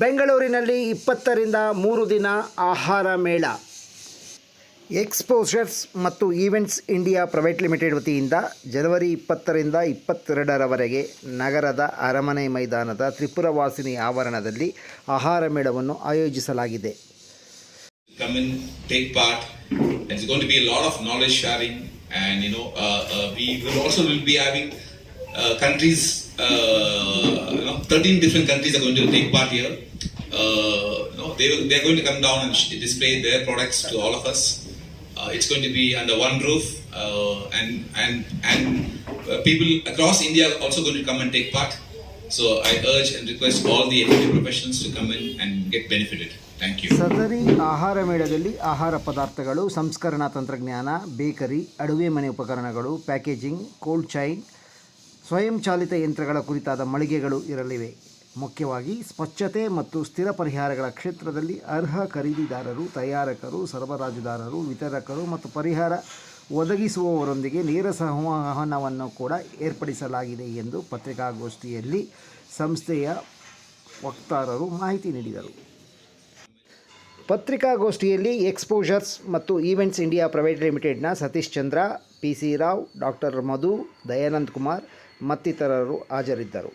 ಬೆಂಗಳೂರಿನಲ್ಲಿ 20ರಿಂದ 3 ದಿನ ಆಹಾರ ಮೇಳ. ಎಕ್ಸ್ಪೋಷರ್ಸ್ ಮತ್ತು ಈವೆಂಟ್ಸ್ ಇಂಡಿಯಾ ಪ್ರೈವೇಟ್ ಲಿಮಿಟೆಡ್ ವತಿಯಿಂದ ಜನವರಿ 20ರಿಂದ 22ರವರೆಗೆ ನಗರದ ಅರಮನೆ ಮೈದಾನದ ತ್ರಿಪುರವಾಸಿನಿ ಆವರಣದಲ್ಲಿ ಆಹಾರ ಮೇಳವನ್ನು ಆಯೋಜಿಸಲಾಗಿದೆ. Come and take part. It's going to be a lot of knowledge sharing, and we will be having countries. 13 different countries are going to take part here. They are going to come down and display their products to all of us. It's going to be under one roof, and people across India are also going to come and take part. So I urge and request all the FMCG professionals to come in and get benefited. Thank you. ಸದರಿ ಆಹಾರ ಮೇಳದಲ್ಲಿ ಆಹಾರ ಪದಾರ್ಥಗಳು, ಸಂಸ್ಕರಣಾ ತಂತ್ರಜ್ಞಾನ, bakery, ಅಡುಗೆ ಮನೆ ಉಪಕರಣಗಳು, ಪ್ಯಾಕೇಜಿಂಗ್, ಕೋಲ್ಡ್ ಚೈನ್, ಸ್ವಯಂ ಚಾಲಿತ ಯಂತ್ರಗಳ ಕುರಿತಾದ ಮಳಿಗೆಗಳು ಇರಲಿವೆ. ಮುಖ್ಯವಾಗಿ ಸ್ವಚ್ಛತೆ ಮತ್ತು ಸ್ಥಿರ ಪರಿಹಾರಗಳ ಕ್ಷೇತ್ರದಲ್ಲಿ ಅರ್ಹ ಖರೀದಿದಾರರು, ತಯಾರಕರು, ಸರಬರಾಜುದಾರರು, ವಿತರಕರು ಮತ್ತು ಪರಿಹಾರ ಒದಗಿಸುವವರೊಂದಿಗೆ ನೇರ ಸಂವಹನವನ್ನು ಕೂಡ ಏರ್ಪಡಿಸಲಾಗಿದೆ ಎಂದು ಪತ್ರಿಕಾಗೋಷ್ಠಿಯಲ್ಲಿ ಸಂಸ್ಥೆಯ ವಕ್ತಾರರು ಮಾಹಿತಿ ನೀಡಿದರು. ಪತ್ರಿಕಾಗೋಷ್ಠಿಯಲ್ಲಿ ಎಕ್ಸ್ಪೋಷರ್ಸ್ ಮತ್ತು ಈವೆಂಟ್ಸ್ ಇಂಡಿಯಾ ಪ್ರೈವೇಟ್ ಲಿಮಿಟೆಡ್ನ ಸತೀಶ್ ಚಂದ್ರ, PC ರಾವ್, ಡಾಕ್ಟರ್ ಮಧು, ದಯಾನಂದ್ ಕುಮಾರ್ ಮತ್ತಿತರರು ಹಾಜರಿದ್ದರು.